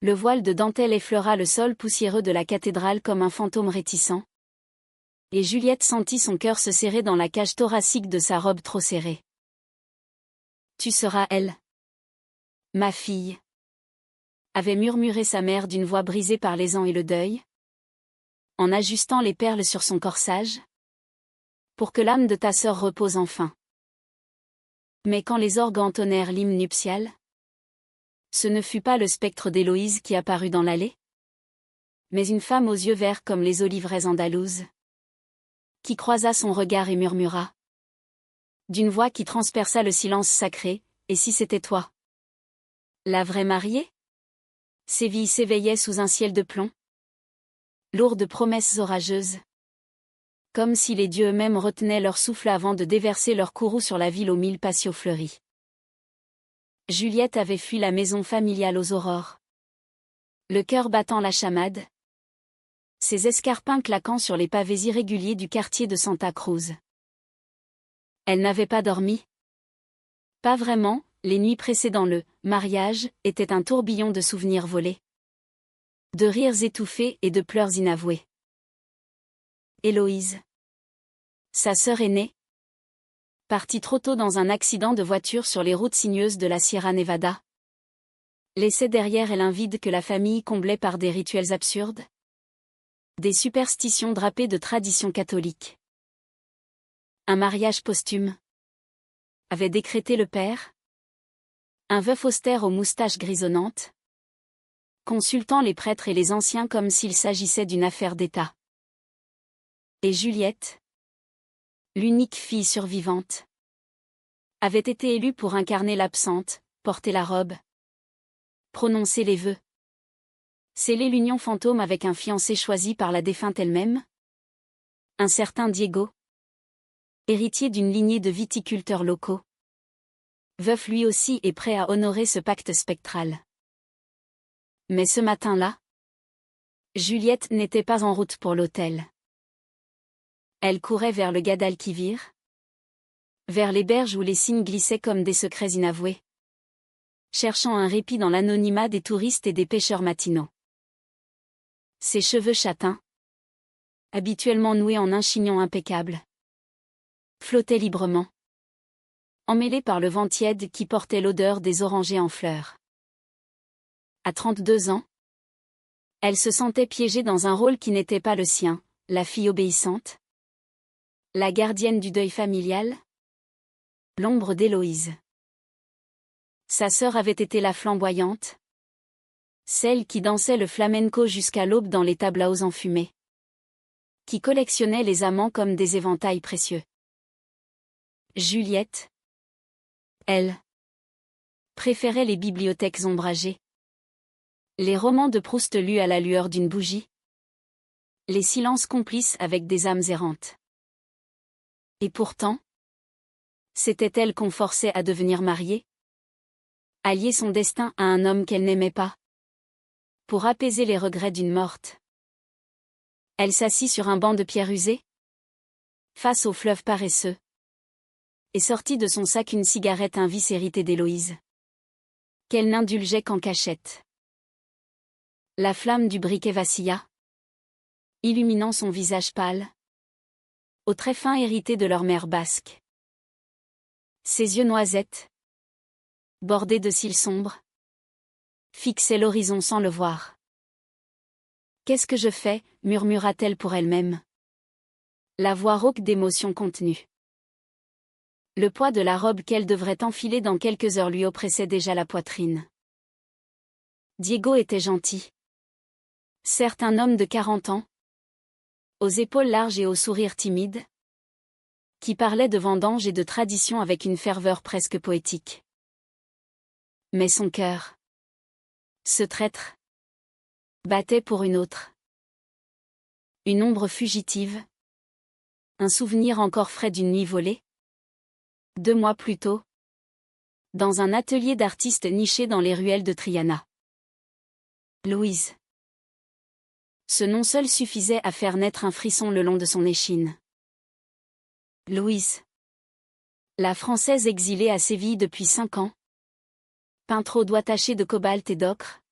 Le voile de dentelle effleura le sol poussiéreux de la cathédrale comme un fantôme réticent. Et Juliette sentit son cœur se serrer dans la cage thoracique de sa robe trop serrée. Tu seras elle. Ma fille. Avait murmuré sa mère d'une voix brisée par les ans et le deuil. En ajustant les perles sur son corsage. Pour que l'âme de ta sœur repose enfin. Mais quand les orgues entonnèrent l'hymne nuptial, ce ne fut pas le spectre d'Héloïse qui apparut dans l'allée, mais une femme aux yeux verts comme les oliveraies andalouses, qui croisa son regard et murmura, d'une voix qui transperça le silence sacré, « Et si c'était toi ?» La vraie mariée ? Séville s'éveillait sous un ciel de plomb. Lourde promesses orageuses. Comme si les dieux eux-mêmes retenaient leur souffle avant de déverser leur courroux sur la ville aux 1000 patios fleuris. Juliette avait fui la maison familiale aux aurores. Le cœur battant la chamade. Ses escarpins claquant sur les pavés irréguliers du quartier de Santa Cruz. Elle n'avait pas dormi. Pas vraiment, les nuits précédant le mariage étaient un tourbillon de souvenirs volés. De rires étouffés et de pleurs inavoués. Héloïse. Sa sœur aînée. Partie trop tôt dans un accident de voiture sur les routes sinueuses de la Sierra Nevada. Laissait derrière elle un vide que la famille comblait par des rituels absurdes. Des superstitions drapées de traditions catholiques. Un mariage posthume. Avait décrété le père. Un veuf austère aux moustaches grisonnantes. Consultant les prêtres et les anciens comme s'il s'agissait d'une affaire d'État. Et Juliette, l'unique fille survivante, avait été élue pour incarner l'absente, porter la robe, prononcer les vœux, sceller l'union fantôme avec un fiancé choisi par la défunte elle-même, un certain Diego, héritier d'une lignée de viticulteurs locaux, veuf lui aussi et prêt à honorer ce pacte spectral. Mais ce matin-là, Juliette n'était pas en route pour l'hôtel. Elle courait vers le Guadalquivir, vers les berges où les cygnes glissaient comme des secrets inavoués, cherchant un répit dans l'anonymat des touristes et des pêcheurs matinaux. Ses cheveux châtains, habituellement noués en un chignon impeccable, flottaient librement, emmêlés par le vent tiède qui portait l'odeur des orangers en fleurs. À 32 ans, elle se sentait piégée dans un rôle qui n'était pas le sien, la fille obéissante, la gardienne du deuil familial, l'ombre d'Héloïse. Sa sœur avait été la flamboyante, celle qui dansait le flamenco jusqu'à l'aube dans les tablaos enfumés, qui collectionnait les amants comme des éventails précieux. Juliette, elle, préférait les bibliothèques ombragées, les romans de Proust lus à la lueur d'une bougie, les silences complices avec des âmes errantes. Et pourtant, c'était elle qu'on forçait à devenir mariée, à lier son destin à un homme qu'elle n'aimait pas, pour apaiser les regrets d'une morte. Elle s'assit sur un banc de pierre usée, face au fleuve paresseux, et sortit de son sac une cigarette, un vice hérité d'Héloïse, qu'elle n'indulgeait qu'en cachette. La flamme du briquet vacilla, illuminant son visage pâle, aux traits fins hérités de leur mère basque. Ses yeux noisettes, bordés de cils sombres, fixaient l'horizon sans le voir. « Qu'est-ce que je fais ?» murmura-t-elle pour elle-même. La voix rauque d'émotion contenue. Le poids de la robe qu'elle devrait enfiler dans quelques heures lui oppressait déjà la poitrine. Diego était gentil. Certes un homme de 40 ans, aux épaules larges et au sourire timide, qui parlait de vendanges et de traditions avec une ferveur presque poétique. Mais son cœur, ce traître, battait pour une autre. Une ombre fugitive, un souvenir encore frais d'une nuit volée. 2 mois plus tôt, dans un atelier d'artistes niché dans les ruelles de Triana. Louise. Ce nom seul suffisait à faire naître un frisson le long de son échine. Louise. La Française exilée à Séville depuis 5 ans. Peintre aux doigts tachés de cobalt et d'ocre.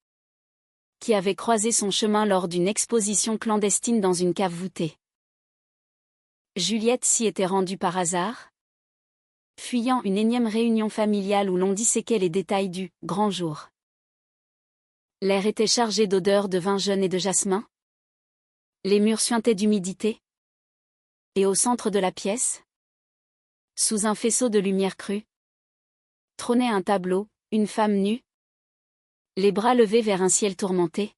qui avait croisé son chemin lors d'une exposition clandestine dans une cave voûtée. Juliette s'y était rendue par hasard, fuyant une énième réunion familiale où l'on disséquait les détails du « grand jour ». L'air était chargé d'odeurs de vin jeune et de jasmin. Les murs suintaient d'humidité. Et au centre de la pièce, sous un faisceau de lumière crue, trônait un tableau, une femme nue, les bras levés vers un ciel tourmenté,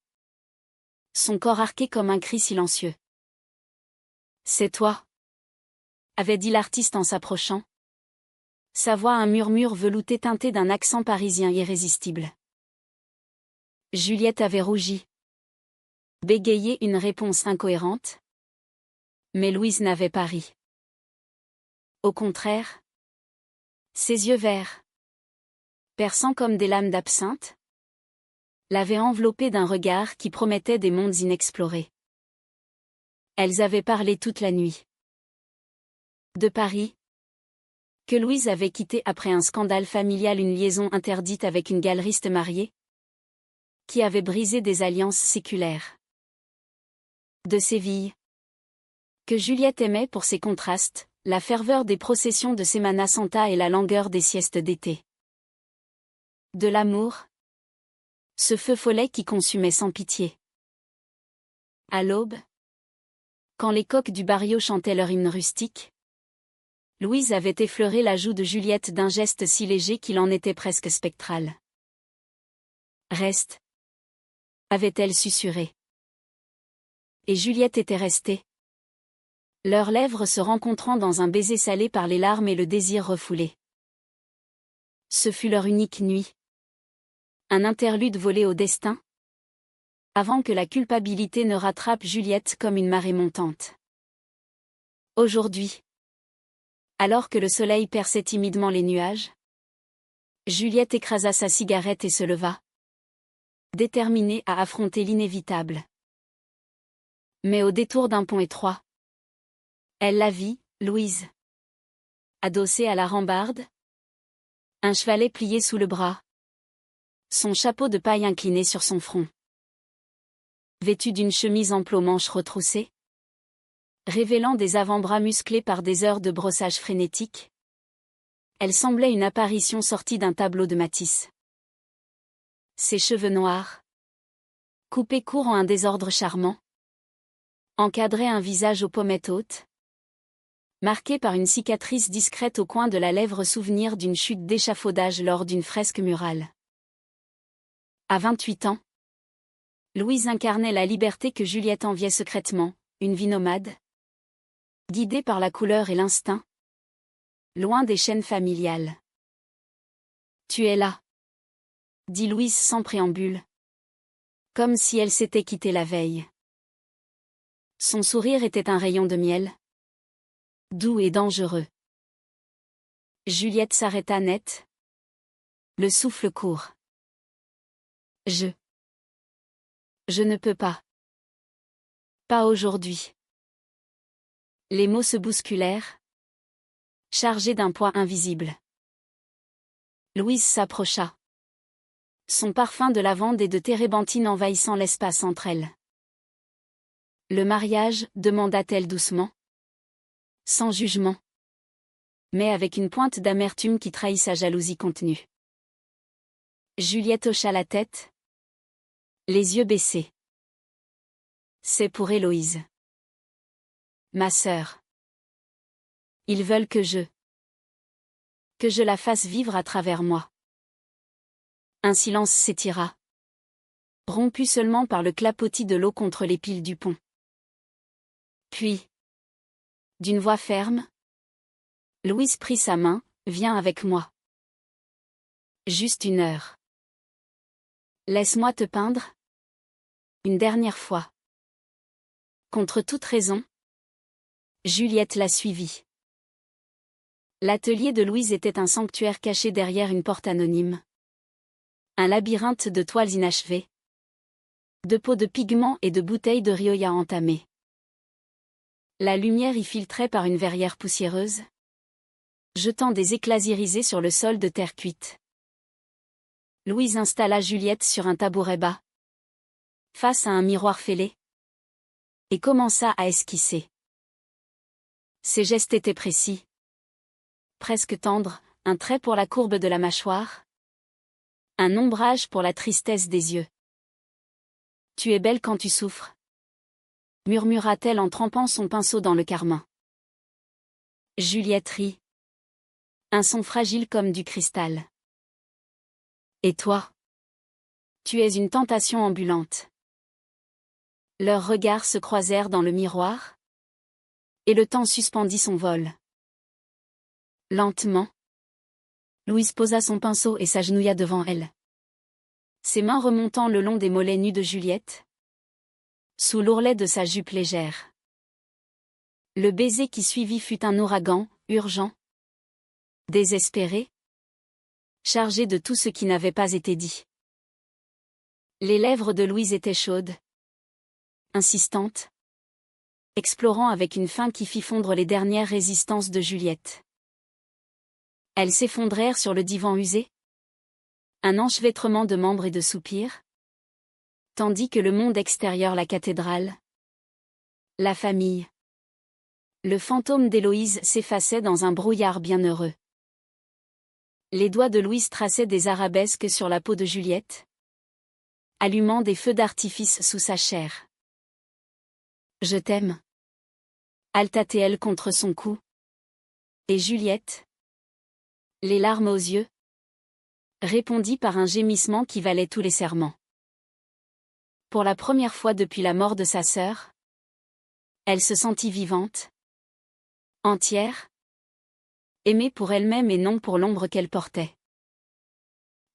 son corps arqué comme un cri silencieux. « C'est toi », avait dit l'artiste en s'approchant, sa voix un murmure velouté teinté d'un accent parisien irrésistible. Juliette avait rougi, bégayé une réponse incohérente, mais Louise n'avait pas ri. Au contraire, ses yeux verts, perçants comme des lames d'absinthe, l'avaient enveloppée d'un regard qui promettait des mondes inexplorés. Elles avaient parlé toute la nuit. De Paris, que Louise avait quitté après un scandale familial, une liaison interdite avec une galeriste mariée, qui avait brisé des alliances séculaires. De Séville, que Juliette aimait pour ses contrastes, la ferveur des processions de Semana Santa et la langueur des siestes d'été. De l'amour, ce feu follet qui consumait sans pitié. À l'aube, quand les coqs du barrio chantaient leur hymne rustique, Louise avait effleuré la joue de Juliette d'un geste si léger qu'il en était presque spectral. « Reste », avait-elle susurré. Et Juliette était restée, leurs lèvres se rencontrant dans un baiser salé par les larmes et le désir refoulé. Ce fut leur unique nuit. Un interlude volé au destin, avant que la culpabilité ne rattrape Juliette comme une marée montante. Aujourd'hui, alors que le soleil perçait timidement les nuages, Juliette écrasa sa cigarette et se leva, déterminée à affronter l'inévitable. Mais au détour d'un pont étroit, elle la vit, Louise, adossée à la rambarde, un chevalet plié sous le bras, son chapeau de paille incliné sur son front. Vêtue d'une chemise ample aux manches retroussées, révélant des avant-bras musclés par des heures de brossage frénétique, elle semblait une apparition sortie d'un tableau de Matisse. Ses cheveux noirs, coupés courts en un désordre charmant, encadraient un visage aux pommettes hautes, marqué par une cicatrice discrète au coin de la lèvre, souvenir d'une chute d'échafaudage lors d'une fresque murale. À 28 ans, Louise incarnait la liberté que Juliette enviait secrètement, une vie nomade, guidée par la couleur et l'instinct, loin des chaînes familiales. « Tu es là », dit Louise sans préambule, comme si elle s'était quittée la veille. Son sourire était un rayon de miel, doux et dangereux. Juliette s'arrêta net, le souffle court. Je ne peux pas. Pas aujourd'hui. Les mots se bousculèrent, chargés d'un poids invisible. Louise s'approcha, son parfum de lavande et de térébenthine envahissant l'espace entre elles. « Le mariage ?» demanda-t-elle doucement, sans jugement, mais avec une pointe d'amertume qui trahit sa jalousie contenue. Juliette hocha la tête, les yeux baissés. « C'est pour Héloïse. Ma sœur. Ils veulent que je la fasse vivre à travers moi. » Un silence s'étira, rompu seulement par le clapotis de l'eau contre les piles du pont. Puis, d'une voix ferme, Louise prit sa main. « Viens avec moi. Juste 1 heure. Laisse-moi te peindre. Une dernière fois. » Contre toute raison, Juliette la suivit. L'atelier de Louise était un sanctuaire caché derrière une porte anonyme. Un labyrinthe de toiles inachevées, de pots de pigments et de bouteilles de rioja entamées. La lumière y filtrait par une verrière poussiéreuse, jetant des éclats irisés sur le sol de terre cuite. Louise installa Juliette sur un tabouret bas, face à un miroir fêlé, et commença à esquisser. Ses gestes étaient précis, presque tendres, un trait pour la courbe de la mâchoire, un ombrage pour la tristesse des yeux. « Tu es belle quand tu souffres », murmura-t-elle en trempant son pinceau dans le carmin. Juliette rit. Un son fragile comme du cristal. « Et toi ? Tu es une tentation ambulante. » Leurs regards se croisèrent dans le miroir, et le temps suspendit son vol. Lentement, Louise posa son pinceau et s'agenouilla devant elle. Ses mains remontant le long des mollets nus de Juliette, sous l'ourlet de sa jupe légère. Le baiser qui suivit fut un ouragan, urgent, désespéré, chargé de tout ce qui n'avait pas été dit. Les lèvres de Louise étaient chaudes, insistantes, explorant avec une faim qui fit fondre les dernières résistances de Juliette. Elles s'effondrèrent sur le divan usé, un enchevêtrement de membres et de soupirs, tandis que le monde extérieur, la cathédrale, la famille, le fantôme d'Héloïse s'effaçait dans un brouillard bienheureux. Les doigts de Louise traçaient des arabesques sur la peau de Juliette, allumant des feux d'artifice sous sa chair. « Je t'aime », halta-t-elle contre son cou. Et Juliette, les larmes aux yeux, répondit par un gémissement qui valait tous les serments. Pour la première fois depuis la mort de sa sœur, elle se sentit vivante, entière, aimée pour elle-même et non pour l'ombre qu'elle portait.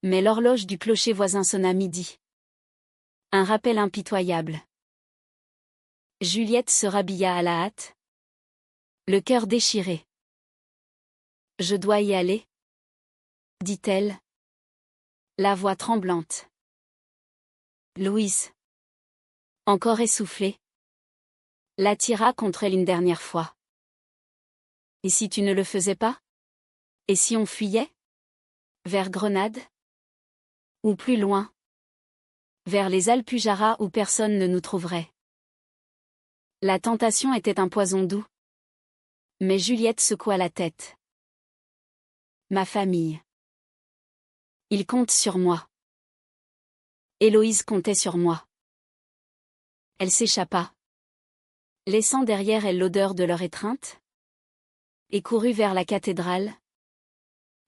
Mais l'horloge du clocher voisin sonna midi. Un rappel impitoyable. Juliette se rhabilla à la hâte, le cœur déchiré. « Je dois y aller », dit-elle, la voix tremblante. Louise, encore essoufflée, l'attira contre elle une dernière fois. « Et si tu ne le faisais pas ? Et si on fuyait ? Vers Grenade ? Ou plus loin ? Vers les Alpujarras où personne ne nous trouverait. » La tentation était un poison doux. Mais Juliette secoua la tête. « Ma famille. Ils comptent sur moi. » Héloïse comptait sur moi. Elle s'échappa, laissant derrière elle l'odeur de leur étreinte, et courut vers la cathédrale,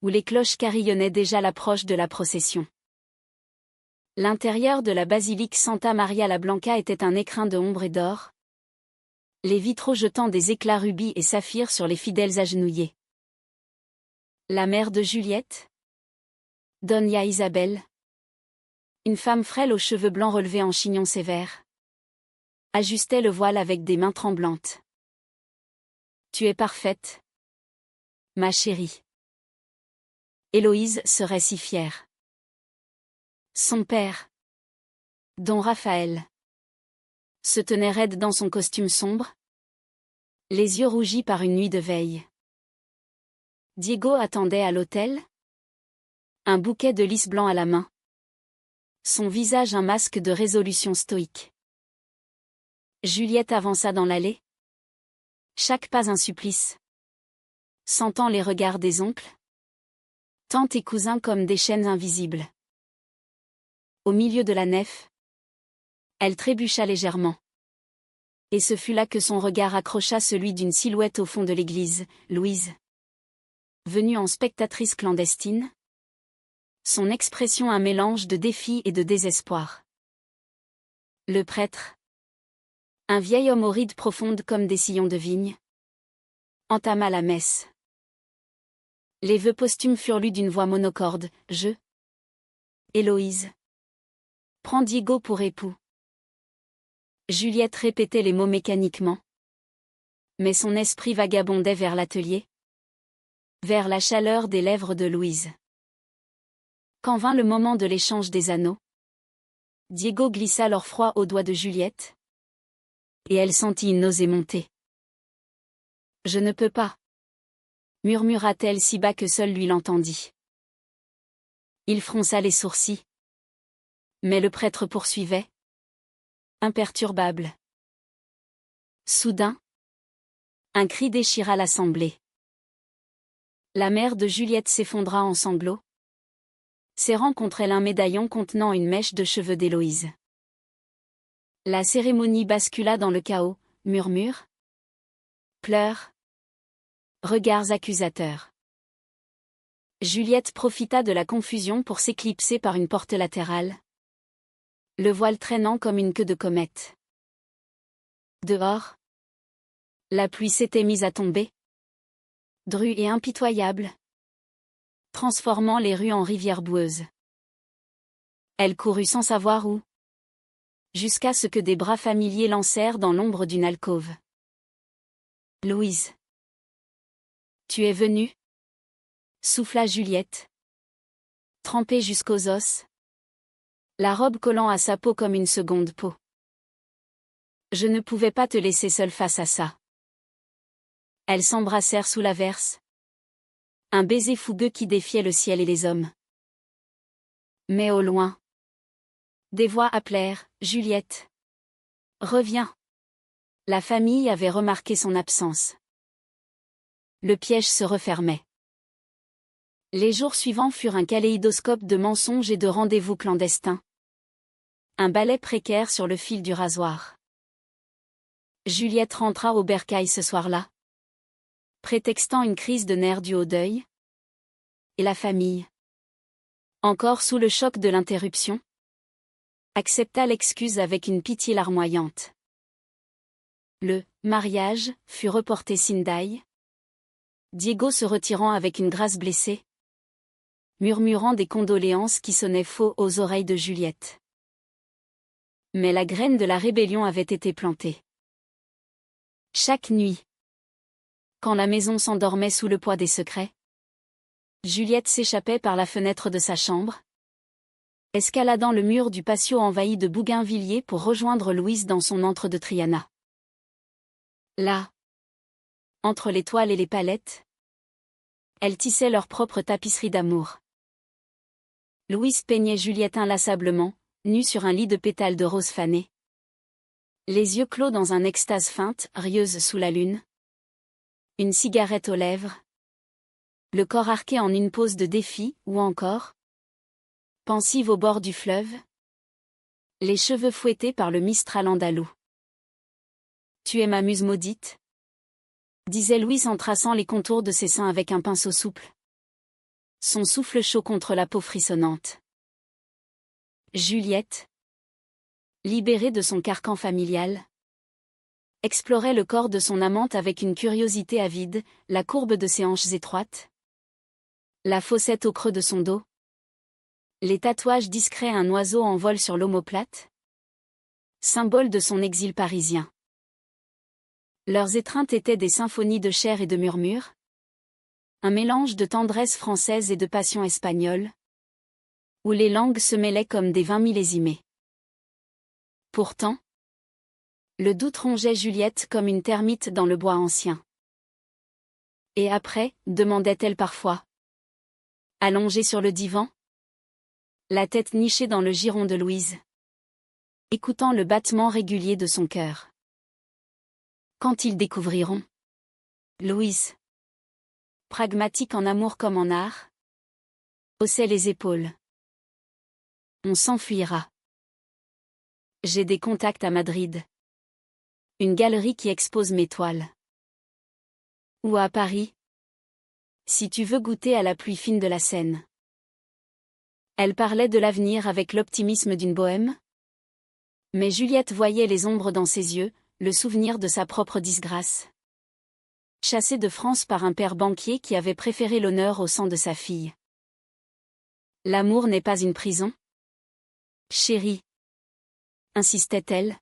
où les cloches carillonnaient déjà l'approche de la procession. L'intérieur de la basilique Santa Maria la Blanca était un écrin de ombre et d'or, les vitraux jetant des éclats rubis et saphirs sur les fidèles agenouillés. La mère de Juliette, Doña Isabel, une femme frêle aux cheveux blancs relevés en chignon sévère, ajustait le voile avec des mains tremblantes. « Tu es parfaite, ma chérie. » Héloïse serait si fière. Son père, Don Raphaël, se tenait raide dans son costume sombre, les yeux rougis par une nuit de veille. Diego attendait à l'autel, un bouquet de lys blanc à la main, son visage un masque de résolution stoïque. Juliette avança dans l'allée, chaque pas un supplice, sentant les regards des oncles, tantes et cousins comme des chaînes invisibles. Au milieu de la nef, elle trébucha légèrement. Et ce fut là que son regard accrocha celui d'une silhouette au fond de l'église, Louise. Venue en spectatrice clandestine, son expression un mélange de défi et de désespoir. Le prêtre, un vieil homme aux rides profondes comme des sillons de vigne, entama la messe. Les vœux posthumes furent lus d'une voix monocorde, « Je, Héloïse, prends Diego pour époux. » Juliette répétait les mots mécaniquement. Mais son esprit vagabondait vers l'atelier, vers la chaleur des lèvres de Louise. Quand vint le moment de l'échange des anneaux, Diego glissa l'or froid aux doigts de Juliette, et elle sentit une nausée monter. « Je ne peux pas, » murmura-t-elle si bas que seul lui l'entendit. Il fronça les sourcils. Mais le prêtre poursuivait. imperturbable. Soudain, un cri déchira l'assemblée. La mère de Juliette s'effondra en sanglots, serrant contre elle un médaillon contenant une mèche de cheveux d'Héloïse. La cérémonie bascula dans le chaos, murmures, pleurs, regards accusateurs. Juliette profita de la confusion pour s'éclipser par une porte latérale, le voile traînant comme une queue de comète. Dehors, la pluie s'était mise à tomber, drue et impitoyable, transformant les rues en rivières boueuses. Elle courut sans savoir où, jusqu'à ce que des bras familiers lancèrent dans l'ombre d'une alcôve. « Louise. Tu es venue ?» souffla Juliette, trempée jusqu'aux os, la robe collant à sa peau comme une seconde peau. « Je ne pouvais pas te laisser seule face à ça. » Elles s'embrassèrent sous l'averse, un baiser fougueux qui défiait le ciel et les hommes. Mais au loin, des voix appelèrent « Juliette. Reviens !» La famille avait remarqué son absence. Le piège se refermait. Les jours suivants furent un kaléidoscope de mensonges et de rendez-vous clandestins. Un balai précaire sur le fil du rasoir. Juliette rentra au bercail ce soir-là, prétextant une crise de nerfs due au deuil. Et la famille, encore sous le choc de l'interruption, accepta l'excuse avec une pitié larmoyante. Le mariage fut reporté Sindai, Diego se retirant avec une grâce blessée, murmurant des condoléances qui sonnaient faux aux oreilles de Juliette. Mais la graine de la rébellion avait été plantée. Chaque nuit, quand la maison s'endormait sous le poids des secrets, Juliette s'échappait par la fenêtre de sa chambre, escaladant le mur du patio envahi de bougainvilliers pour rejoindre Louise dans son antre de Triana. Là, entre les toiles et les palettes, elles tissaient leur propre tapisserie d'amour. Louise peignait Juliette inlassablement, nue sur un lit de pétales de rose fanées. Les yeux clos dans un extase feinte, rieuse sous la lune. Une cigarette aux lèvres. Le corps arqué en une pose de défi, ou encore, pensive au bord du fleuve, les cheveux fouettés par le mistral andalou. « Tu es ma muse maudite ?» disait Louise en traçant les contours de ses seins avec un pinceau souple. Son souffle chaud contre la peau frissonnante. Juliette, libérée de son carcan familial, explorait le corps de son amante avec une curiosité avide, la courbe de ses hanches étroites, la fossette au creux de son dos, les tatouages discrets un oiseau en vol sur l'omoplate, symbole de son exil parisien. Leurs étreintes étaient des symphonies de chair et de murmures, un mélange de tendresse française et de passion espagnole, où les langues se mêlaient comme des vins millésimés. Pourtant, le doute rongeait Juliette comme une termite dans le bois ancien. Et après, demandait-elle parfois, allongée sur le divan, la tête nichée dans le giron de Louise, écoutant le battement régulier de son cœur. Quand ils découvriront, Louise, pragmatique en amour comme en art, haussait les épaules. On s'enfuira. J'ai des contacts à Madrid. Une galerie qui expose mes toiles. Ou à Paris, si tu veux goûter à la pluie fine de la Seine. Elle parlait de l'avenir avec l'optimisme d'une bohème. Mais Juliette voyait les ombres dans ses yeux, le souvenir de sa propre disgrâce. Chassée de France par un père banquier qui avait préféré l'honneur au sang de sa fille. L'amour n'est pas une prison ? Chérie, insistait-elle,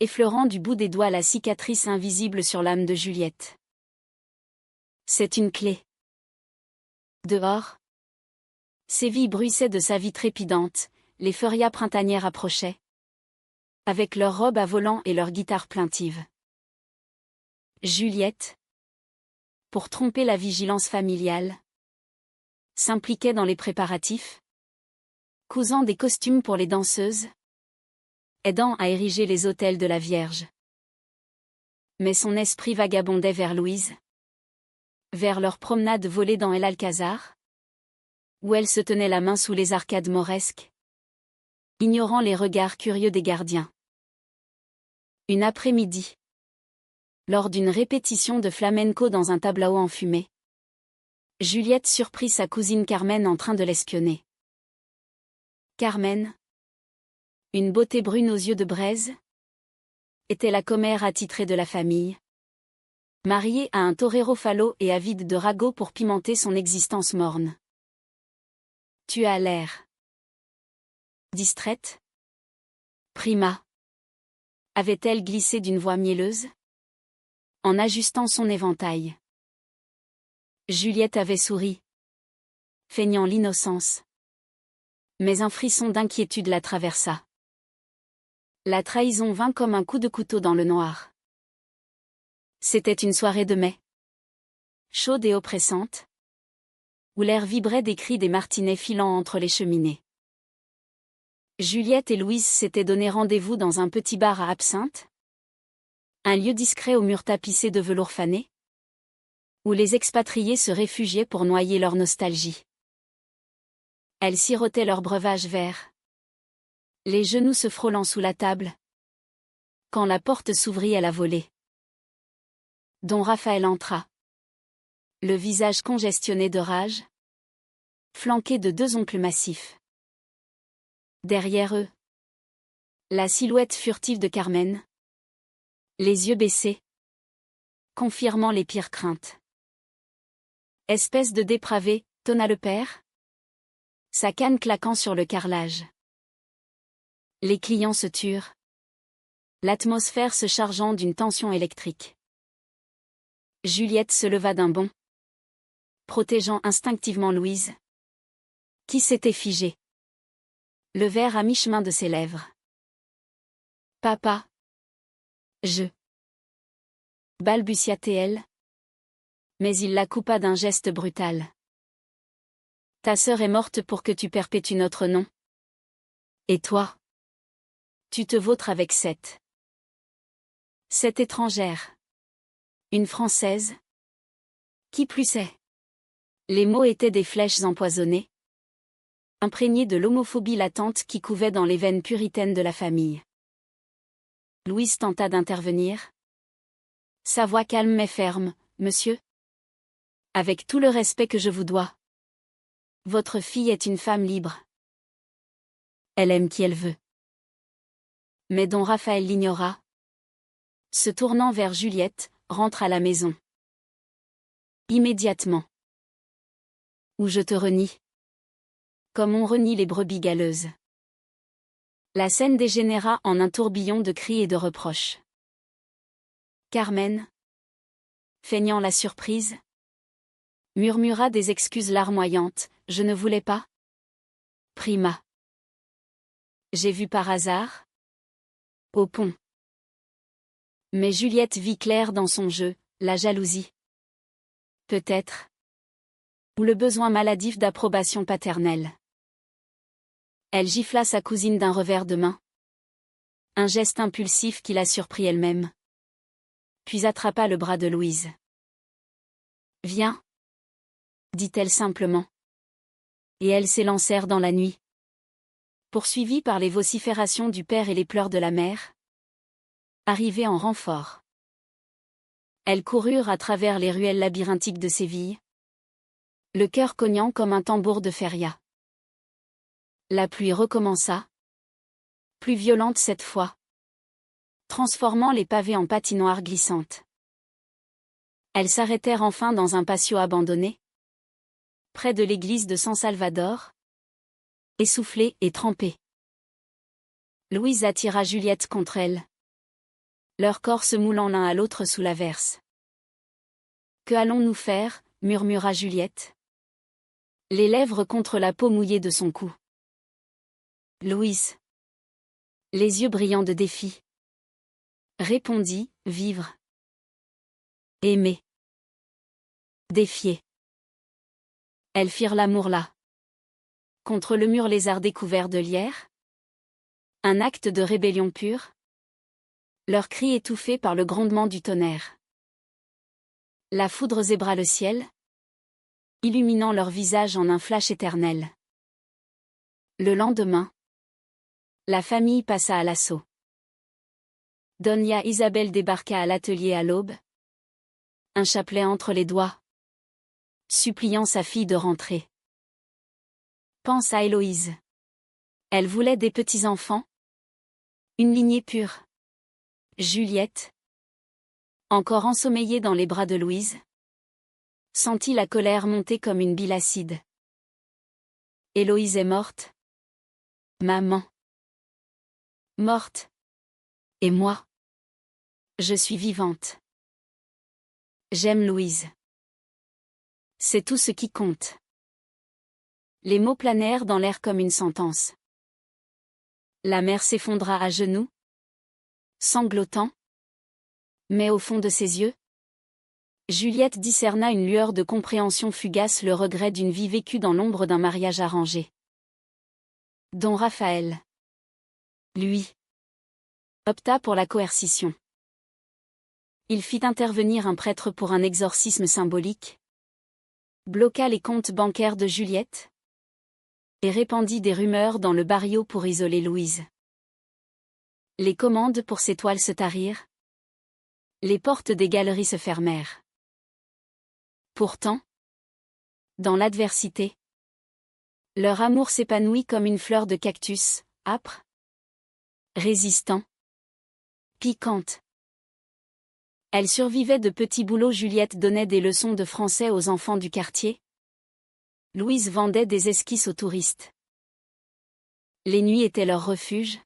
effleurant du bout des doigts la cicatrice invisible sur l'âme de Juliette. C'est une clé. Dehors, Séville bruissait de sa vie trépidante, les furias printanières approchaient, avec leurs robes à volants et leurs guitares plaintives. Juliette, pour tromper la vigilance familiale, s'impliquait dans les préparatifs, cousant des costumes pour les danseuses, aidant à ériger les autels de la Vierge. Mais son esprit vagabondait vers Louise. Vers leur promenade volée dans El Alcázar, où elle se tenait la main sous les arcades mauresques, ignorant les regards curieux des gardiens. Une après-midi, lors d'une répétition de flamenco dans un tableau enfumé, Juliette surprit sa cousine Carmen en train de l'espionner. Carmen, une beauté brune aux yeux de braise, était la commère attitrée de la famille, mariée à un torero falot et avide de ragots pour pimenter son existence morne. Tu as l'air distraite, Prima, avait-elle glissé d'une voix mielleuse, en ajustant son éventail. Juliette avait souri, feignant l'innocence. Mais un frisson d'inquiétude la traversa. La trahison vint comme un coup de couteau dans le noir. C'était une soirée de mai, chaude et oppressante, où l'air vibrait des cris des martinets filant entre les cheminées. Juliette et Louise s'étaient donné rendez-vous dans un petit bar à Absinthe, un lieu discret aux murs tapissés de velours fané, où les expatriés se réfugiaient pour noyer leur nostalgie. Elles sirotaient leur breuvage vert, les genoux se frôlant sous la table, quand la porte s'ouvrit à la volée. Don Raphaël entra, le visage congestionné de rage, flanqué de deux oncles massifs. Derrière eux, la silhouette furtive de Carmen, les yeux baissés, confirmant les pires craintes. Espèce de dépravé, tonna le père, sa canne claquant sur le carrelage. Les clients se turent, l'atmosphère se chargeant d'une tension électrique. Juliette se leva d'un bond, protégeant instinctivement Louise, qui s'était figée, le verre à mi-chemin de ses lèvres. Papa. Balbutia-t-elle, mais il la coupa d'un geste brutal. Ta sœur est morte pour que tu perpétues notre nom. Et toi? Tu te vautres avec cette étrangère. Une Française? Qui plus est? Les mots étaient des flèches empoisonnées, imprégnées de l'homophobie latente qui couvait dans les veines puritaines de la famille. Louise tenta d'intervenir. Sa voix calme mais ferme, monsieur. Avec tout le respect que je vous dois. Votre fille est une femme libre. Elle aime qui elle veut. Mais Don Raphaël l'ignora. Se tournant vers Juliette, rentre à la maison. Immédiatement. Ou je te renie. Comme on renie les brebis galeuses. La scène dégénéra en un tourbillon de cris et de reproches. Carmen, feignant la surprise, murmura des excuses larmoyantes, je ne voulais pas. Prima. J'ai vu par hasard. Au pont. Mais Juliette vit clair dans son jeu, la jalousie. Peut-être. Ou le besoin maladif d'approbation paternelle. Elle gifla sa cousine d'un revers de main. Un geste impulsif qui la surprit elle-même. Puis attrapa le bras de Louise. Viens, dit-elle simplement. Et elles s'élancèrent dans la nuit. Poursuivies par les vociférations du père et les pleurs de la mère. Arrivées en renfort. Elles coururent à travers les ruelles labyrinthiques de Séville. Le cœur cognant comme un tambour de feria. La pluie recommença. Plus violente cette fois. Transformant les pavés en patinoires glissantes. Elles s'arrêtèrent enfin dans un patio abandonné, près de l'église de San Salvador, essoufflée et trempée. Louise attira Juliette contre elle, leurs corps se moulant l'un à l'autre sous l'averse. Que allons-nous faire, murmura Juliette, les lèvres contre la peau mouillée de son cou. Louise, les yeux brillants de défi, répondit, vivre. Aimer. Défier. Elles firent l'amour là. Contre le mur lézardé couvert de lierre. Un acte de rébellion pure? Leurs cris étouffés par le grondement du tonnerre. La foudre zébra le ciel, illuminant leurs visages en un flash éternel. Le lendemain, la famille passa à l'assaut. Doña Isabel débarqua à l'atelier à l'aube, un chapelet entre les doigts, suppliant sa fille de rentrer. Pense à Héloïse. Elle voulait des petits-enfants, une lignée pure. Juliette, encore ensommeillée dans les bras de Louise, sentit la colère monter comme une bile acide. Héloïse est morte. Maman. Morte. Et moi? Je suis vivante. J'aime Louise. C'est tout ce qui compte. Les mots planèrent dans l'air comme une sentence. La mère s'effondra à genoux, sanglotant. Mais au fond de ses yeux, Juliette discerna une lueur de compréhension fugace, le regret d'une vie vécue dans l'ombre d'un mariage arrangé. Don Raphaël, lui, opta pour la coercition. Il fit intervenir un prêtre pour un exorcisme symbolique, bloqua les comptes bancaires de Juliette et répandit des rumeurs dans le barrio pour isoler Louise. Les commandes pour ses toiles se tarirent. Les portes des galeries se fermèrent. Pourtant, dans l'adversité, leur amour s'épanouit comme une fleur de cactus, âpre, résistant, piquante. Elle survivait de petits boulots. Juliette donnait des leçons de français aux enfants du quartier. Louise vendait des esquisses aux touristes. Les nuits étaient leur refuge,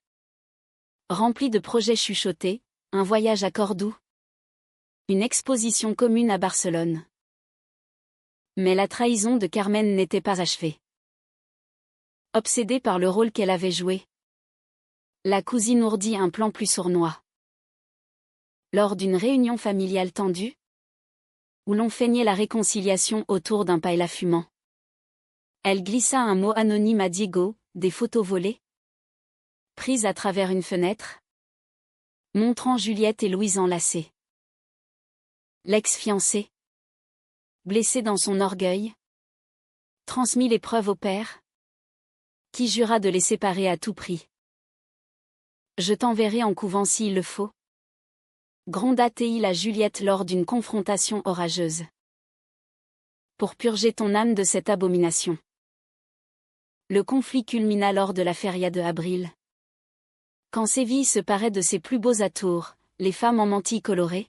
remplis de projets chuchotés, un voyage à Cordoue, une exposition commune à Barcelone. Mais la trahison de Carmen n'était pas achevée. Obsédée par le rôle qu'elle avait joué, la cousine ourdit un plan plus sournois. Lors d'une réunion familiale tendue, où l'on feignait la réconciliation autour d'un paella fumant, elle glissa un mot anonyme à Diego, des photos volées, prises à travers une fenêtre, montrant Juliette et Louise enlacées. L'ex-fiancé, blessé dans son orgueil, transmit les preuves au père, qui jura de les séparer à tout prix. Je t'enverrai en couvent s'il le faut, gronda-t-il à Juliette lors d'une confrontation orageuse. Pour purger ton âme de cette abomination. Le conflit culmina lors de la feria de avril. Quand Séville se parait de ses plus beaux atours, les femmes en mantilles colorées,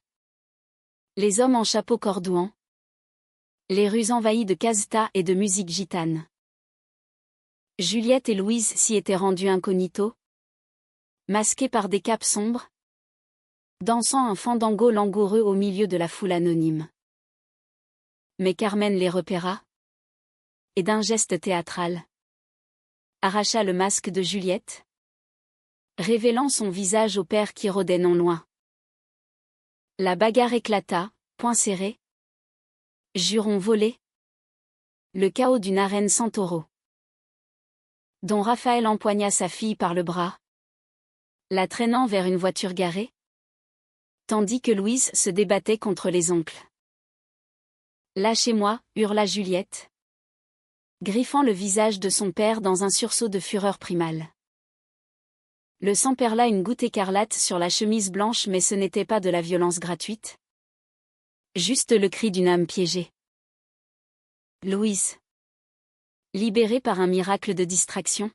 les hommes en chapeaux cordouans, les rues envahies de casta et de musique gitane. Juliette et Louise s'y étaient rendues incognito, masquées par des capes sombres, dansant un fandango langoureux au milieu de la foule anonyme. Mais Carmen les repéra, et d'un geste théâtral, arracha le masque de Juliette, révélant son visage au père qui rôdait non loin. La bagarre éclata, poings serrés, jurons volés, le chaos d'une arène sans taureau. Don Raphaël empoigna sa fille par le bras, la traînant vers une voiture garée, tandis que Louise se débattait contre les oncles. Lâchez-moi, hurla Juliette, griffant le visage de son père dans un sursaut de fureur primale. Le sang perla une goutte écarlate sur la chemise blanche, mais ce n'était pas de la violence gratuite. Juste le cri d'une âme piégée. Louise, libérée par un miracle de distraction,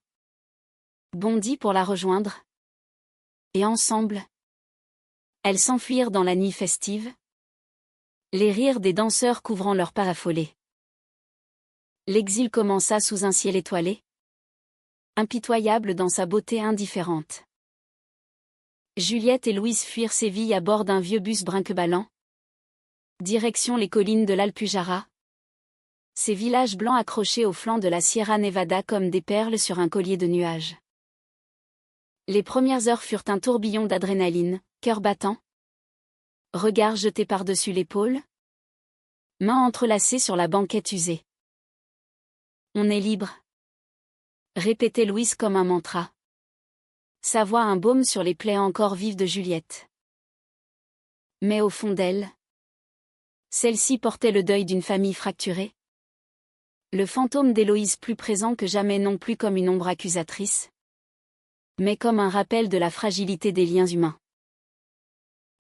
bondit pour la rejoindre. Et ensemble, elles s'enfuirent dans la nuit festive, les rires des danseurs couvrant leurs pas affolés. L'exil commença sous un ciel étoilé, impitoyable dans sa beauté indifférente. Juliette et Louise fuirent Séville à bord d'un vieux bus brinque-ballant. Direction les collines de l'Alpujarra. Ces villages blancs accrochés au flanc de la Sierra Nevada comme des perles sur un collier de nuages. Les premières heures furent un tourbillon d'adrénaline, cœur battant, regard jeté par-dessus l'épaule, mains entrelacées sur la banquette usée. On est libre, répétait Louise comme un mantra. Sa voix un baume sur les plaies encore vives de Juliette. Mais au fond d'elle, celle-ci portait le deuil d'une famille fracturée. Le fantôme d'Héloïse plus présent que jamais, non plus comme une ombre accusatrice, mais comme un rappel de la fragilité des liens humains.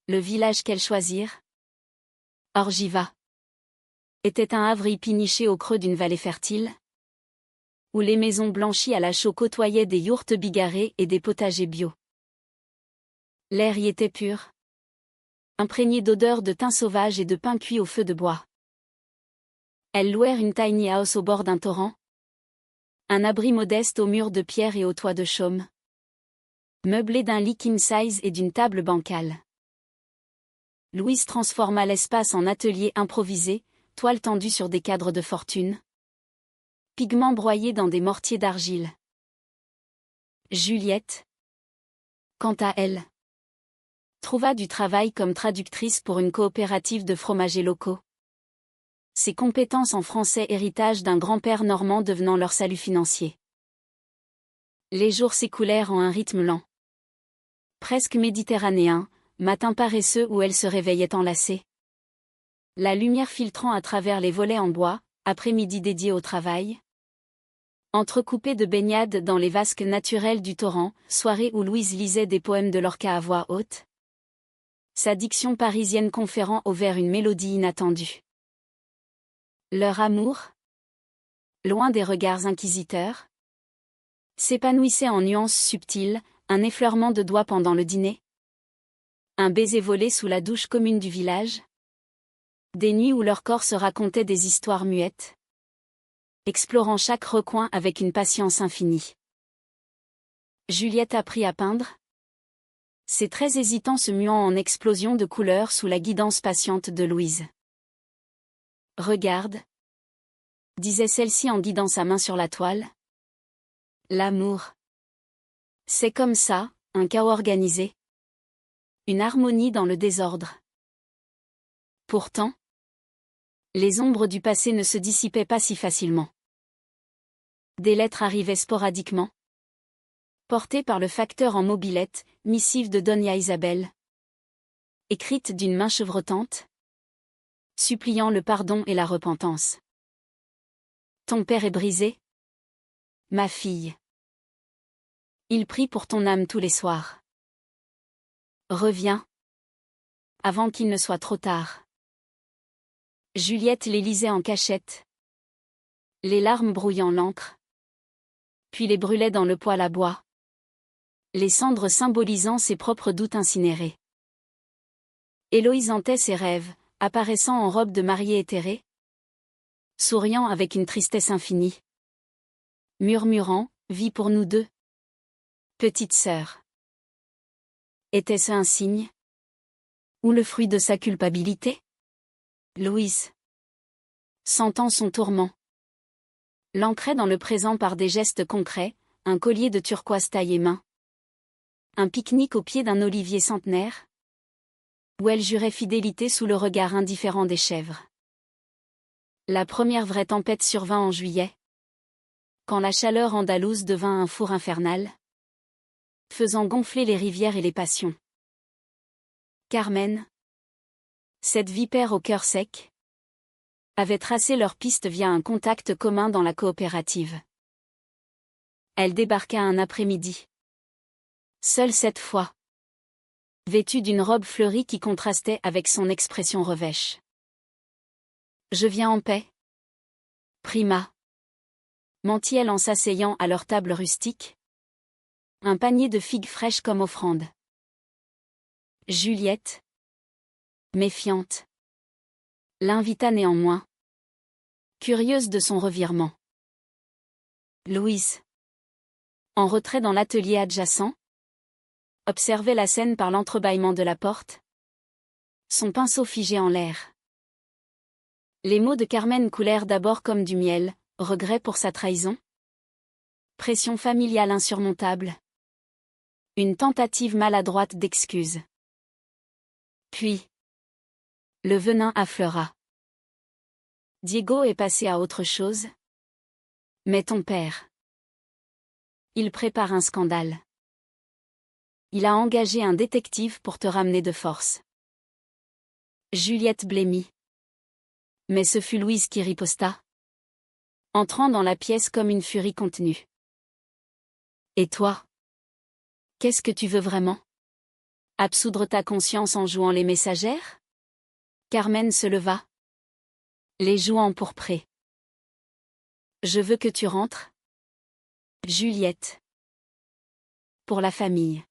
Le village qu'elles choisirent, Orgiva, était un havre épiniché au creux d'une vallée fertile, où les maisons blanchies à la chaux côtoyaient des yourtes bigarrées et des potagers bio. L'air y était pur, imprégné d'odeurs de thym sauvage et de pain cuit au feu de bois. Elles louèrent une tiny house au bord d'un torrent, un abri modeste aux murs de pierre et au toit de chaume, meublé d'un lit king size et d'une table bancale. Louise transforma l'espace en atelier improvisé, toile tendue sur des cadres de fortune, pigments broyés dans des mortiers d'argile. Juliette, quant à elle, trouva du travail comme traductrice pour une coopérative de fromagers locaux. Ses compétences en français, héritage d'un grand-père normand, devenant leur salut financier. Les jours s'écoulèrent en un rythme lent, presque méditerranéen, matin paresseux où elle se réveillait enlacée. La lumière filtrant à travers les volets en bois, après-midi dédié au travail. Entrecoupée de baignades dans les vasques naturels du torrent, soirée où Louise lisait des poèmes de Lorca à voix haute. Sa diction parisienne conférant au vers une mélodie inattendue. Leur amour, loin des regards inquisiteurs, s'épanouissait en nuances subtiles, un effleurement de doigts pendant le dîner. Un baiser volé sous la douche commune du village. Des nuits où leurs corps se racontaient des histoires muettes, explorant chaque recoin avec une patience infinie. Juliette apprit à peindre, ses traits hésitants se muant en explosions de couleurs sous la guidance patiente de Louise. « Regarde », disait celle-ci en guidant sa main sur la toile. « L'amour. C'est comme ça, un chaos organisé. Une harmonie dans le désordre. » Pourtant, les ombres du passé ne se dissipaient pas si facilement. Des lettres arrivaient sporadiquement, portées par le facteur en mobilette, missive de Doña Isabel, écrite d'une main chevrotante, suppliant le pardon et la repentance. Ton père est brisé, ma fille. Il prie pour ton âme tous les soirs. Reviens, avant qu'il ne soit trop tard. Juliette les lisait en cachette, les larmes brouillant l'encre, puis les brûlait dans le poêle à bois, les cendres symbolisant ses propres doutes incinérés. Héloïse hantait ses rêves, apparaissant en robe de mariée éthérée, souriant avec une tristesse infinie, murmurant « Vie pour nous deux, petite sœur ». Était-ce un signe? Ou le fruit de sa culpabilité? Louise, sentant son tourment, l'ancrait dans le présent par des gestes concrets, un collier de turquoise taille et main. Un pique-nique au pied d'un olivier centenaire, où elle jurait fidélité sous le regard indifférent des chèvres. La première vraie tempête survint en juillet, quand la chaleur andalouse devint un four infernal, faisant gonfler les rivières et les passions. Carmen, cette vipère au cœur sec, avait tracé leur piste via un contact commun dans la coopérative. Elle débarqua un après-midi. Seule cette fois. Vêtue d'une robe fleurie qui contrastait avec son expression revêche. Je viens en paix. Prima. Mentit-elle en s'asseyant à leur table rustique. Un panier de figues fraîches comme offrande. Juliette, méfiante, l'invita néanmoins, curieuse de son revirement. Louise, en retrait dans l'atelier adjacent, observait la scène par l'entrebâillement de la porte, son pinceau figé en l'air. Les mots de Carmen coulèrent d'abord comme du miel, regret pour sa trahison, pression familiale insurmontable, une tentative maladroite d'excuse. Puis, le venin affleura. Diego est passé à autre chose. Mais ton père, il prépare un scandale. Il a engagé un détective pour te ramener de force. Juliette blêmit. Mais ce fut Louise qui riposta, entrant dans la pièce comme une furie contenue. Et toi? Qu'est-ce que tu veux vraiment? Absoudre ta conscience en jouant les messagères? Carmen se leva, les joues empourprées. Je veux que tu rentres. Juliette. Pour la famille.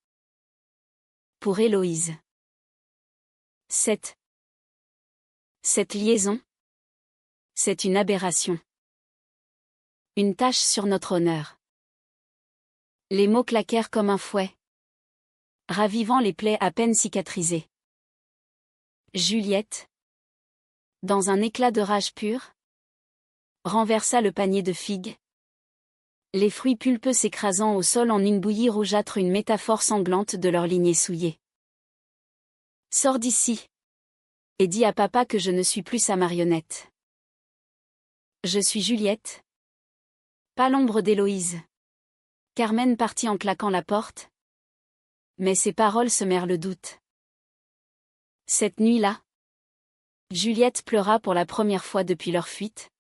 Pour Héloïse. Cette liaison, c'est une aberration. Une tache sur notre honneur. Les mots claquèrent comme un fouet, ravivant les plaies à peine cicatrisées. Juliette, dans un éclat de rage pure, renversa le panier de figues, les fruits pulpeux s'écrasant au sol en une bouillie rougeâtre, une métaphore sanglante de leur lignée souillée. Sors d'ici, et dis à papa que je ne suis plus sa marionnette. Je suis Juliette. Pas l'ombre d'Héloïse. Carmen partit en claquant la porte. Mais ses paroles semèrent le doute. Cette nuit-là, Juliette pleura pour la première fois depuis leur fuite.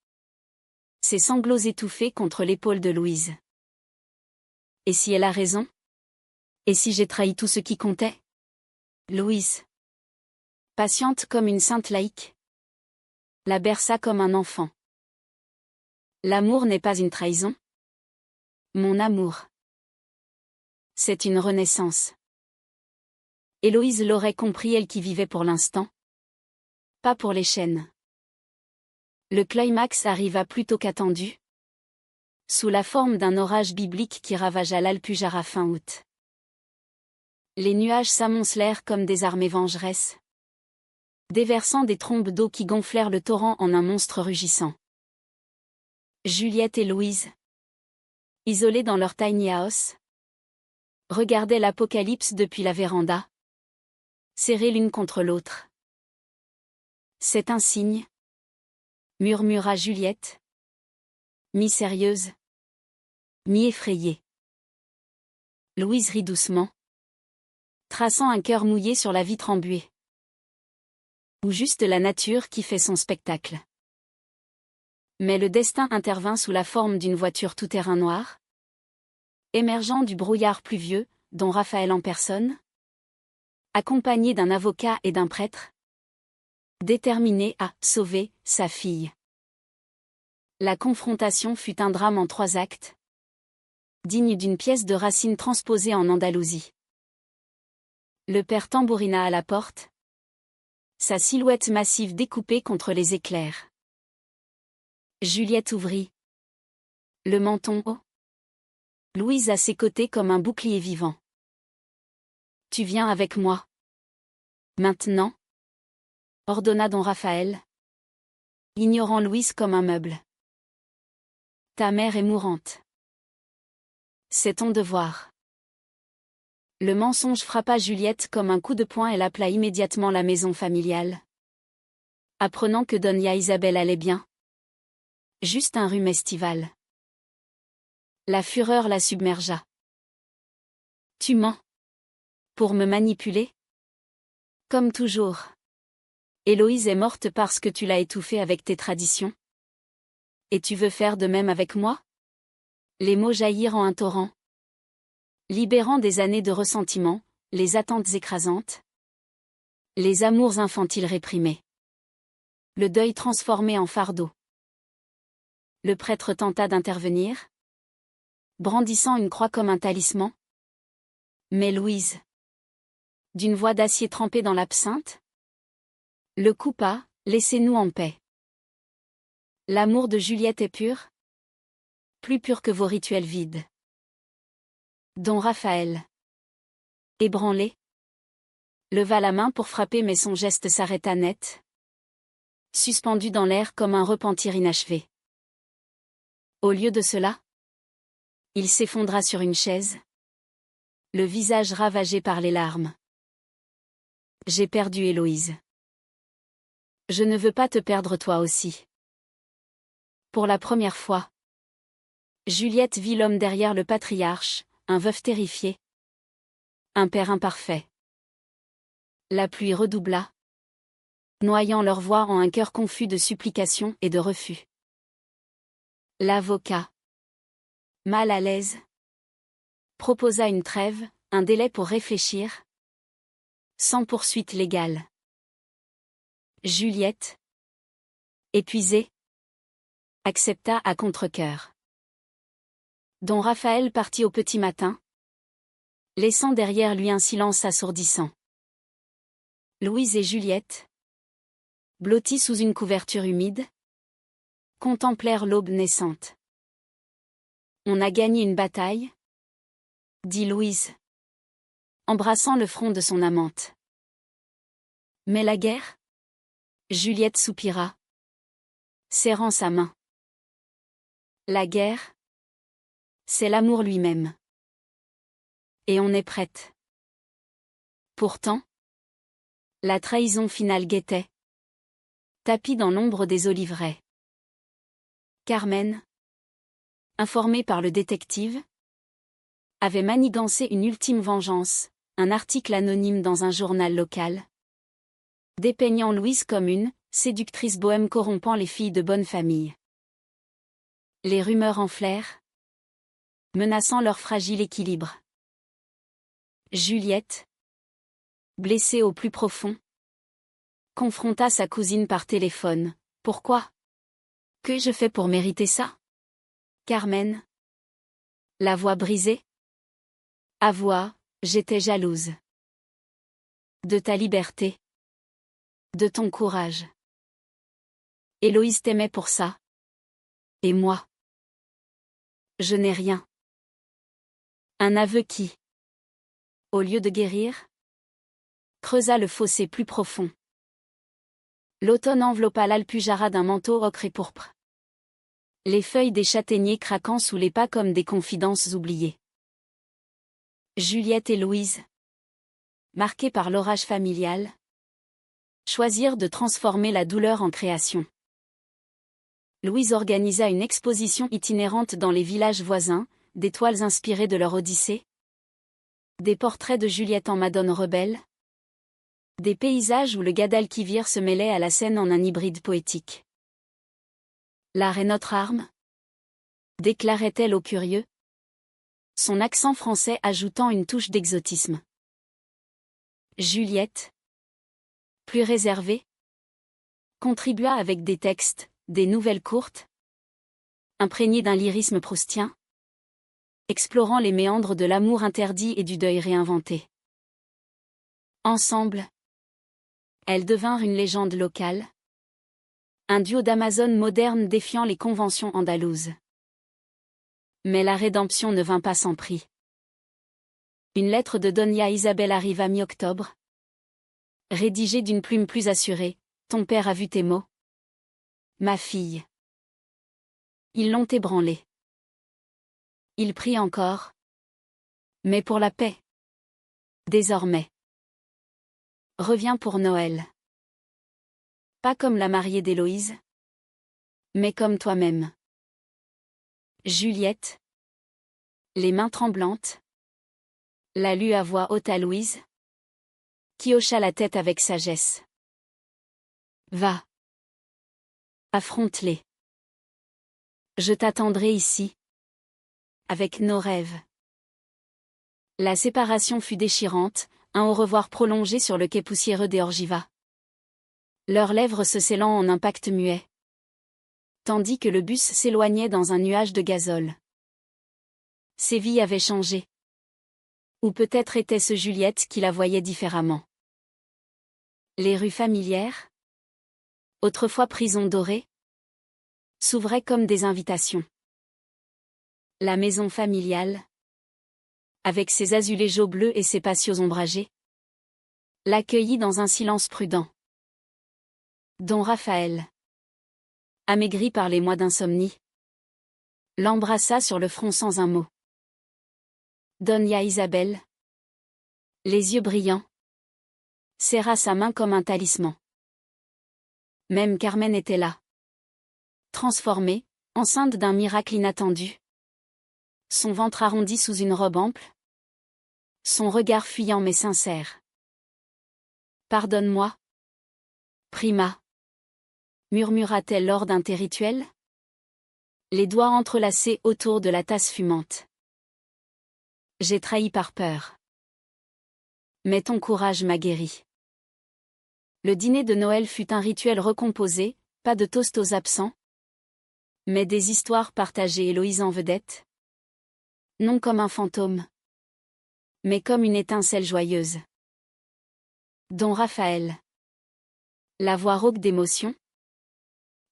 Ses sanglots étouffés contre l'épaule de Louise. Et si elle a raison? Et si j'ai trahi tout ce qui comptait? Louise, patiente comme une sainte laïque, la berça comme un enfant. L'amour n'est pas une trahison. Mon amour, c'est une renaissance. Héloïse l'aurait compris, elle qui vivait pour l'instant, pas pour les chaînes. Le climax arriva plus tôt qu'attendu, sous la forme d'un orage biblique qui ravagea l'Alpujarra fin août. Les nuages s'amoncelèrent comme des armées vengeresses, déversant des trombes d'eau qui gonflèrent le torrent en un monstre rugissant. Juliette et Louise, isolées dans leur tiny house, regardaient l'apocalypse depuis la véranda, serrées l'une contre l'autre. C'est un signe, murmura Juliette, mi-sérieuse, mi-effrayée. Louise rit doucement, traçant un cœur mouillé sur la vitre embuée. Ou juste la nature qui fait son spectacle. Mais le destin intervint sous la forme d'une voiture tout-terrain noire, émergeant du brouillard pluvieux, dont Raphaël en personne, accompagné d'un avocat et d'un prêtre, déterminé à sauver sa fille. La confrontation fut un drame en 3 actes, digne d'une pièce de Racine transposée en Andalousie. Le père tambourina à la porte, sa silhouette massive découpée contre les éclairs. Juliette ouvrit, le menton haut. Louise à ses côtés comme un bouclier vivant. Tu viens avec moi. Maintenant, ordonna don Raphaël, ignorant Louise comme un meuble. Ta mère est mourante. C'est ton devoir. Le mensonge frappa Juliette comme un coup de poing, elle appela immédiatement la maison familiale. Apprenant que Doña Isabel allait bien. Juste un rhume estival. La fureur la submergea. Tu mens. Pour me manipuler? Comme toujours. Héloïse est morte parce que tu l'as étouffée avec tes traditions. Et tu veux faire de même avec moi? Les mots jaillirent en un torrent, libérant des années de ressentiment, les attentes écrasantes, les amours infantiles réprimés, le deuil transformé en fardeau. Le prêtre tenta d'intervenir, brandissant une croix comme un talisman. Mais Louise, d'une voix d'acier trempée dans l'absinthe, le coupa, laissez-nous en paix. L'amour de Juliette est pur, plus pur que vos rituels vides. Don Raphaël, ébranlé, leva la main pour frapper mais son geste s'arrêta net, suspendu dans l'air comme un repentir inachevé. Au lieu de cela, il s'effondra sur une chaise, le visage ravagé par les larmes. J'ai perdu Héloïse. Je ne veux pas te perdre toi aussi. Pour la première fois, Juliette vit l'homme derrière le patriarche, un veuf terrifié. Un père imparfait. La pluie redoubla, noyant leur voix en un chœur confus de supplications et de refus. L'avocat, mal à l'aise, proposa une trêve, un délai pour réfléchir, sans poursuite légale. Juliette, épuisée, accepta à contre-cœur. Don Raphaël partit au petit matin, laissant derrière lui un silence assourdissant. Louise et Juliette, blottis sous une couverture humide, contemplèrent l'aube naissante. On a gagné une bataille, dit Louise, embrassant le front de son amante. Mais la guerre? Juliette soupira, serrant sa main. La guerre, c'est l'amour lui-même. Et on est prête. Pourtant, la trahison finale guettait, tapie dans l'ombre des oliveraies. Carmen, informée par le détective, avait manigancé une ultime vengeance, un article anonyme dans un journal local, dépeignant Louise comme une séductrice bohème corrompant les filles de bonne famille. Les rumeurs enflèrent, menaçant leur fragile équilibre. Juliette, blessée au plus profond, confronta sa cousine par téléphone. Pourquoi? Que je fais pour mériter ça? Carmen, la voix brisée. Avoua, j'étais jalouse. De ta liberté. De ton courage. Héloïse t'aimait pour ça. Et moi? Je n'ai rien. Un aveu qui, au lieu de guérir, creusa le fossé plus profond. L'automne enveloppa l'Alpujarra d'un manteau ocre et pourpre. Les feuilles des châtaigniers craquant sous les pas comme des confidences oubliées. Juliette et Louise, marquées par l'orage familial, choisirent de transformer la douleur en création. Louise organisa une exposition itinérante dans les villages voisins, des toiles inspirées de leur Odyssée, des portraits de Juliette en Madone rebelle, des paysages où le Guadalquivir se mêlait à la scène en un hybride poétique. L'art est notre arme, déclarait-elle aux curieux, son accent français ajoutant une touche d'exotisme. Juliette, plus réservée, contribua avec des textes, des nouvelles courtes, imprégnées d'un lyrisme proustien, explorant les méandres de l'amour interdit et du deuil réinventé. Ensemble, elles devinrent une légende locale, un duo d'Amazones modernes défiant les conventions andalouses. Mais la rédemption ne vint pas sans prix. Une lettre de Doña Isabel arriva mi-octobre, rédigée d'une plume plus assurée. Ton père a vu tes mots. Ma fille. Ils l'ont ébranlé. Il prie encore. Mais pour la paix. Désormais. Reviens pour Noël. Pas comme la mariée d'Héloïse. Mais comme toi-même. Juliette. Les mains tremblantes. La lut à voix haute à Louise, qui hocha la tête avec sagesse. Va. Affronte-les. Je t'attendrai ici. Avec nos rêves. La séparation fut déchirante, un au revoir prolongé sur le quai poussiéreux des Orgiva. Leurs lèvres se scellant en un pacte muet. Tandis que le bus s'éloignait dans un nuage de gazole. Ses vies avaient changé. Ou peut-être était-ce Juliette qui la voyait différemment. Les rues familières, autrefois prison dorée, s'ouvraient comme des invitations. La maison familiale, avec ses azulejos bleus et ses patios ombragés, l'accueillit dans un silence prudent. Don Raphaël, amaigri par les mois d'insomnie, l'embrassa sur le front sans un mot. Doña Isabel, les yeux brillants, serra sa main comme un talisman. Même Carmen était là. Transformée, enceinte d'un miracle inattendu. Son ventre arrondi sous une robe ample. Son regard fuyant mais sincère. Pardonne-moi. Prima. Murmura-t-elle lors d'un thé rituel? Les doigts entrelacés autour de la tasse fumante. J'ai trahi par peur. Mais ton courage m'a guéri. Le dîner de Noël fut un rituel recomposé, pas de toast aux absents. Mais des histoires partagées, Héloïse en vedette. Non comme un fantôme. Mais comme une étincelle joyeuse. Don Raphaël. La voix rauque d'émotion.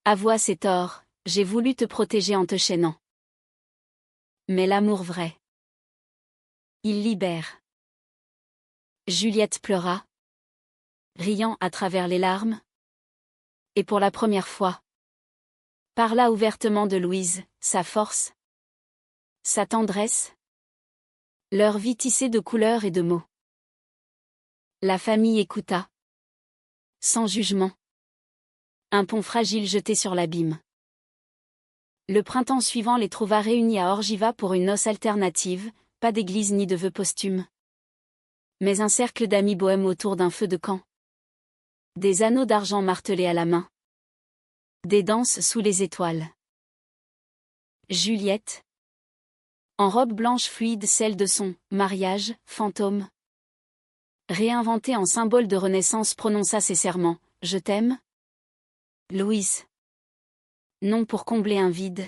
Avoue ses torts, j'ai voulu te protéger en te chaînant. Mais l'amour vrai. Il libère. Juliette pleura. Riant à travers les larmes. Et pour la première fois. Parla ouvertement de Louise, sa force. Sa tendresse. Leur vie tissée de couleurs et de mots. La famille écouta. Sans jugement. Un pont fragile jeté sur l'abîme. Le printemps suivant les trouva réunis à Orgiva pour une noce alternative, pas d'église ni de vœux posthumes. Mais un cercle d'amis bohèmes autour d'un feu de camp. Des anneaux d'argent martelés à la main. Des danses sous les étoiles. Juliette. En robe blanche fluide, celle de son mariage, fantôme. Réinventée en symbole de renaissance, prononça ses serments. Je t'aime. Louise. Non pour combler un vide.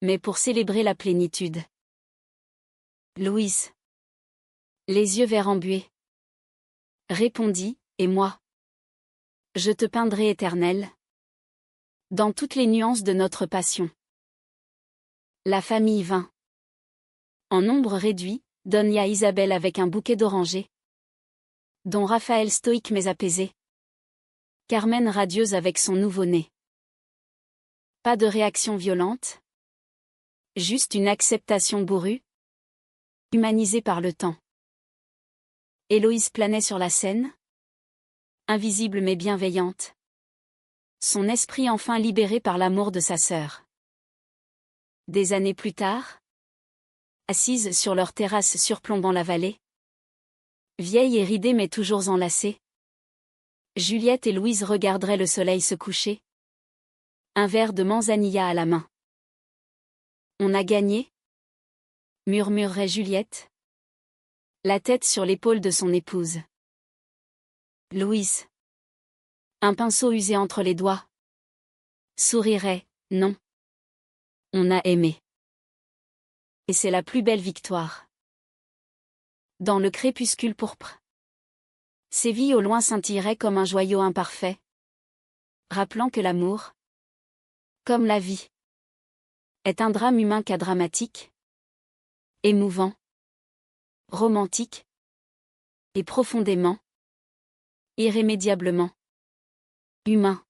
Mais pour célébrer la plénitude. Louise. Les yeux verts embués. Répondit, et moi. Je te peindrai éternelle. Dans toutes les nuances de notre passion. La famille vint. En nombre réduit, Donia Isabelle avec un bouquet d'orangers. Don Raphaël stoïque mais apaisé. Carmen radieuse avec son nouveau-né. Pas de réaction violente. Juste une acceptation bourrue. Humanisée par le temps. Héloïse planait sur la scène. Invisible mais bienveillante. Son esprit enfin libéré par l'amour de sa sœur. Des années plus tard. Assises sur leur terrasse surplombant la vallée. Vieille et ridée mais toujours enlacée. Juliette et Louise regarderaient le soleil se coucher. Un verre de manzanilla à la main. On a gagné? Murmurerait Juliette. La tête sur l'épaule de son épouse. Louise. Un pinceau usé entre les doigts. Sourirait, non. On a aimé. Et c'est la plus belle victoire. Dans le crépuscule pourpre. Séville au loin scintillerait comme un joyau imparfait. Rappelant que l'amour, comme la vie, est un drame humain qu'à dramatique. Émouvant. Romantique. Et profondément. Irrémédiablement. Humain.